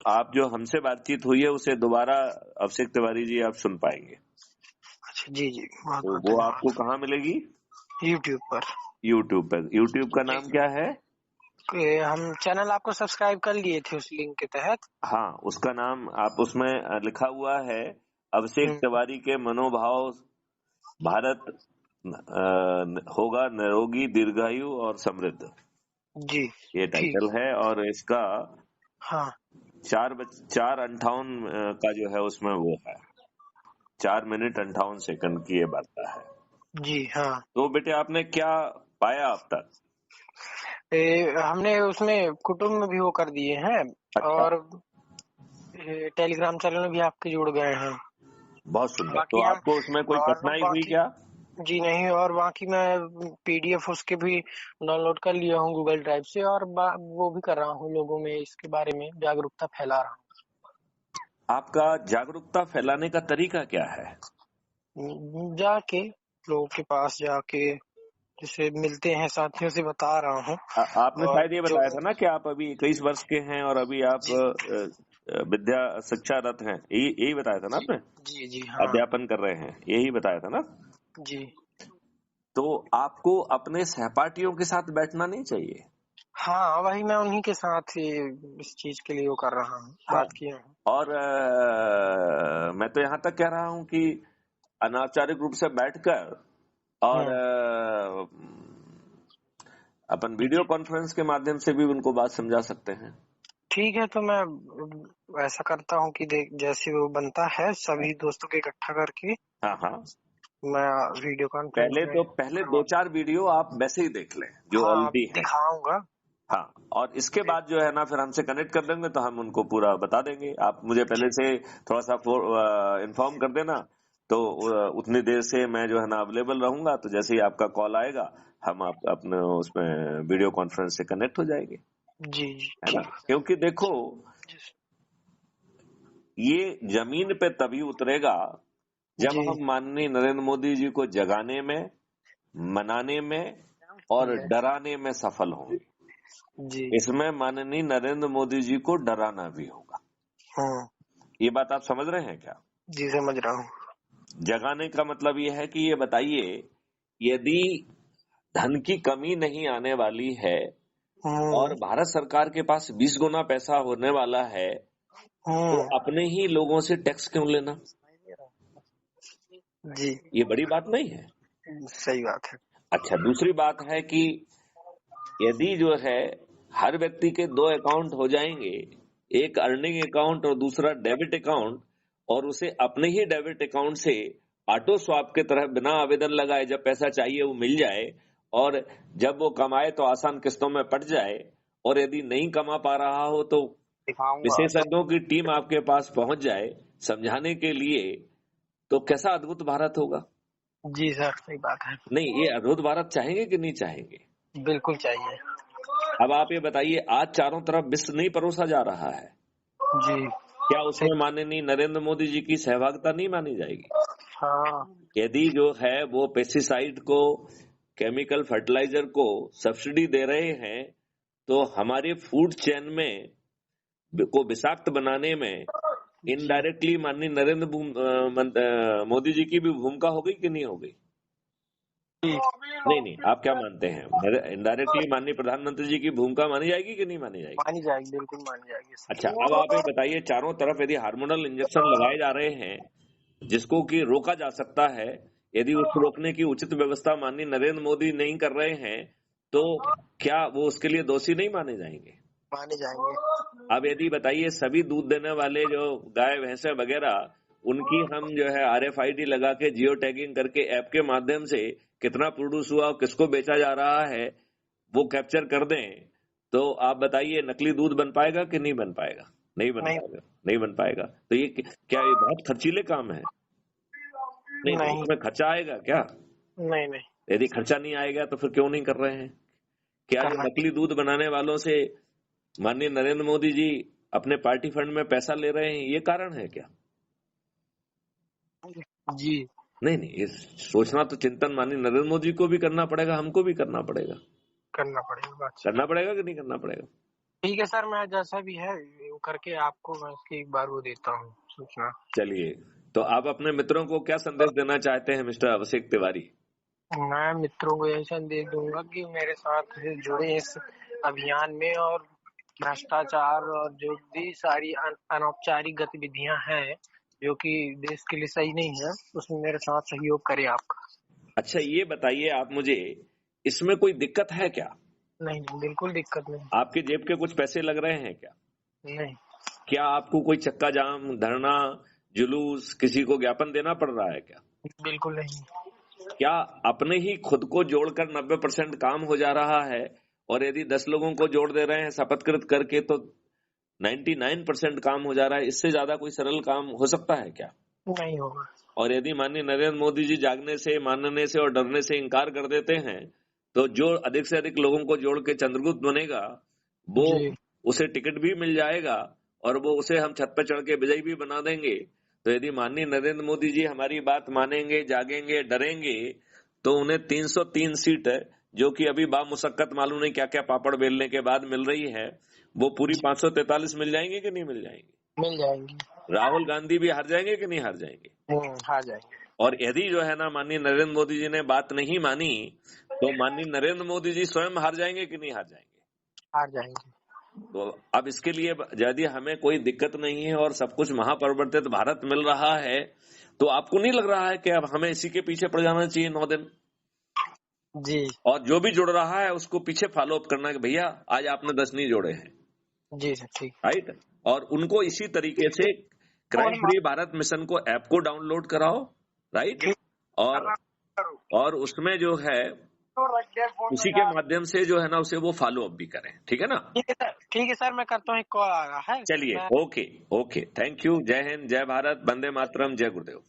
आप जो हमसे बातचीत हुई है उसे दोबारा अभिषेक तिवारी जी आप सुन पाएंगे। अच्छा जी जी, बहुत तो बहुत वो धन्यवाद। आपको कहाँ मिलेगी? यूट्यूब पर। यूट्यूब पर। यूट्यूब का नाम क्या है? हम चैनल आपको सब्सक्राइब कर लिए थे उस लिंक के तहत। हाँ, उसका नाम आप उसमें लिखा हुआ है अभिषेक तिवारी के मनोभाव, भारत होगा निरोगी दीर्घायु और समृद्ध, जी ये ठीक। टाइटल है। और इसका हाँ 4:58 का जो है उसमें वो है 4 मिनट 58 सेकंड की ये वार्ता है। जी हाँ। तो बेटे आपने क्या पाया अब तक? हमने उसमें कुटुंब में भी वो कर दिए हैं अच्छा, और टेलीग्राम चैनल में भी आपके जुड़ गए हैं। बहुत सुंदर। तो बाकी हम आपको उसमें कोई और कठिनाई हुई बाकी क्या? जी नहीं, और बाकी मैं पीडीएफ उसके भी डाउनलोड कर लिया हूँ गूगल ड्राइव से, और वो भी कर रहा हूँ, लोगों में इसके बारे में जागरूकता फैला रहा आपका जागरूकता फैलाने का तरीका क्या है? हूँ। जाके लोगों के पास जाके जैसे मिलते हैं साथियों से बता रहा हूँ। आपने और शायद ये जो बताया था ना कि आप अभी 21 वर्ष के हैं और अभी आप जी विद्या शिक्षारत हैं, यही बताया था ना जी आपने? जी जी हाँ अध्यापन कर रहे हैं, यही बताया था ना? जी तो आपको अपने सहपाठियों के साथ बैठना नहीं चाहिए। हाँ, वही मैं उन्हीं के साथ ही इस चीज के लिए वो कर रहा हूँ, हाँ, बात किया हूँ। और मैं तो यहाँ तक कह रहा हूँ कि अनौपचारिक रूप से बैठकर और अपन वीडियो जी कॉन्फ्रेंस के माध्यम से भी उनको बात समझा सकते हैं। ठीक है, तो मैं ऐसा करता हूँ कि देख जैसे वो बनता है सभी दोस्तों को इकट्ठा करके हाँ हाँ, मैं वीडियो कॉन्फ्रेंस में पहले करवा। 2-4 वीडियो आप वैसे ही देख लें जो हाँ ऑलरेडी है। दिखाऊंगा। हाँ, और इसके बाद जो है ना फिर हमसे कनेक्ट कर देंगे तो हम उनको पूरा बता देंगे। आप मुझे पहले जी से थोड़ा सा इन्फॉर्म कर देना, तो उतनी देर से मैं जो है ना अवेलेबल रहूंगा। तो जैसे ही आपका कॉल आएगा हम आप अपने उसमें वीडियो कॉन्फ्रेंस से कनेक्ट हो जाएंगे, जी जी है ना? ठीक है क्योंकि देखो, सर। ये जमीन पे तभी उतरेगा जब जी हम माननीय नरेंद्र मोदी जी को जगाने में, मनाने में और जी डराने में सफल होंगे। जी इसमें माननीय नरेंद्र मोदी जी को डराना भी होगा। हाँ ये बात आप समझ रहे हैं क्या? जी समझ रहा हूँ। जगाने का मतलब ये है कि ये बताइए, यदि धन की कमी नहीं आने वाली है और भारत सरकार के पास 20 गुना पैसा होने वाला है, तो हम्म अपने ही लोगों से टैक्स क्यों लेना? जी ये बड़ी बात नहीं है। सही बात है। अच्छा, दूसरी बात है कि यदि जो है हर व्यक्ति के 2 अकाउंट हो जाएंगे, एक अर्निंग अकाउंट और दूसरा डेबिट अकाउंट, और उसे अपने ही डेबिट अकाउंट से ऑटो स्वैप के तरह बिना आवेदन लगाए जब पैसा चाहिए वो मिल जाए, और जब वो कमाए तो आसान किस्तों में पट जाए, और यदि नहीं कमा पा रहा हो तो दिखाऊंगा तो। विशेषज्ञों की टीम आपके पास पहुंच जाए समझाने के लिए, तो कैसा अद्भुत भारत होगा। जी सर सही बात है। नहीं, ये अद्भुत भारत चाहेंगे कि नहीं चाहेंगे? बिल्कुल चाहिए। अब आप ये बताइए, आज चारों तरफ विश्व नहीं परोसा जा रहा है, जी क्या सही। उसमें माननीय नरेंद्र मोदी जी की सहभागिता नहीं मानी जाएगी? हाँ यदि जो है वो पेस्टिसाइड को, केमिकल फर्टिलाइजर को सब्सिडी दे रहे हैं, तो हमारे फूड चेन में को विषाक्त बनाने में जी इनडायरेक्टली माननीय मोदी जी की भी भूमिका हो गई कि नहीं हो गई? जी नहीं नहीं, आप क्या मानते हैं, इनडायरेक्टली माननीय प्रधानमंत्री जी की भूमिका मानी जाएगी कि नहीं मानी जाएगी? मानी जाएगी, बिल्कुल मानी जाएगी अच्छा, सर। अब आप ये बताइए, चारों तरफ यदि हार्मोनल इंजेक्शन लगाए जा रहे हैं जिसको कि रोका जा सकता है, यदि उस रोकने की उचित व्यवस्था माननीय नरेंद्र मोदी नहीं कर रहे हैं, तो क्या वो उसके लिए दोषी नहीं माने जाएंगे? माने जाएंगे। अब यदि बताइए, सभी दूध देने वाले जो गाय भैंसे वगैरह उनकी हम जो है RFID लगा के जियो टैगिंग करके ऐप के माध्यम से कितना प्रोड्यूस हुआ और किसको बेचा जा रहा है वो कैप्चर कर दें, तो आप बताइए नकली दूध बन पाएगा कि नहीं बन पाएगा? नहीं बन नहीं पाएगा, नहीं बन पाएगा। तो ये क्या ये बहुत खर्चीले काम है? नहीं नहीं, नहीं इसमें खर्चा आएगा क्या? नहीं नहीं यदि खर्चा नहीं आएगा तो फिर क्यों नहीं कर रहे हैं? क्या जो करना। नकली दूध बनाने वालों से माननीय नरेंद्र मोदी जी अपने पार्टी फंड में पैसा ले रहे हैं, ये कारण है क्या? जी नहीं नहीं, ये सोचना तो चिंतन माननीय नरेंद्र मोदी को भी करना पड़ेगा, हमको भी करना पड़ेगा। करना पड़ेगा, बात सही। करना पड़ेगा कि नहीं करना पड़ेगा? ठीक है सर, मैं जैसा भी है वो करके आपको मैं इसकी एक बार वो देता हूँ सूचना। चलिए, तो आप अपने मित्रों को क्या संदेश देना चाहते हैं मिस्टर अभिषेक तिवारी? मैं मित्रों को यही संदेश दूंगा कि मेरे साथ जुड़े इस अभियान में, और भ्रष्टाचार और जो भी सारी अनौपचारिक गतिविधियां हैं जो कि देश के लिए सही नहीं है, उसमें मेरे साथ सहयोग करें आपका। अच्छा, ये बताइए आप मुझे, इसमें कोई दिक्कत है क्या? नहीं, बिल्कुल दिक्कत नहीं। आपके जेब के कुछ पैसे लग रहे हैं क्या? नहीं। क्या आपको कोई चक्का जाम, धरना, जुलूस, किसी को ज्ञापन देना पड़ रहा है क्या? बिल्कुल नहीं। क्या अपने ही खुद को जोड़कर 90% काम हो जा रहा है, और यदि 10 लोगों को जोड़ दे रहे हैं शपथकृत करके तो 99% काम हो जा रहा है? इससे ज्यादा कोई सरल काम हो सकता है क्या? नहीं होगा। और यदि माननीय नरेंद्र मोदी जी जागने से, मानने से और डरने से इनकार कर देते हैं, तो जो अधिक से अधिक लोगों को जोड़ के चंद्रगुप्त बनेगा, वो जी। उसे टिकट भी मिल जाएगा और वो उसे हम छत पे चढ़ के विजयी भी बना देंगे। तो यदि माननीय नरेंद्र मोदी जी हमारी बात मानेंगे, जागेंगे, डरेंगे, तो उन्हें 303 सीट है, जो कि अभी बामुशक्कत मालूम नहीं क्या क्या पापड़ बेलने के बाद मिल रही है, वो पूरी 543 मिल जाएंगे कि नहीं मिल जाएंगे? मिल जाएंगी। राहुल गांधी भी हार जाएंगे कि नहीं हार जाएंगे? हार जाएंगे। और यदि जो है ना माननीय नरेंद्र मोदी जी ने बात नहीं मानी, तो माननीय नरेंद्र मोदी जी स्वयं हार जाएंगे कि नहीं हार जाएंगे? हार जाएंगे। तो अब इसके लिए यदि हमें कोई दिक्कत नहीं है और सब कुछ महापरिवर्तित भारत मिल रहा है, तो आपको नहीं लग रहा है कि अब हमें इसी के पीछे पड़ जाना चाहिए 9 दिन? जी। और जो भी जुड़ रहा है उसको पीछे फॉलो अप करना कि भैया आज आपने 10 नहीं जोड़े हैं, जी सर, ठीक। राइट? और उनको इसी तरीके से क्राइम फ्री भारत मिशन को ऐप को डाउनलोड कराओ, राइट? और उसमें जो है उसी के माध्यम से जो है ना उसे वो फॉलो अप भी करें, ठीक है ना? ठीक है सर, ठीक है सर, मैं करता हूँ, एक कॉल आ रहा है। चलिए, ओके ओके, थैंक यू। जय हिंद, जय भारत, वंदे मातरम, जय गुरुदेव।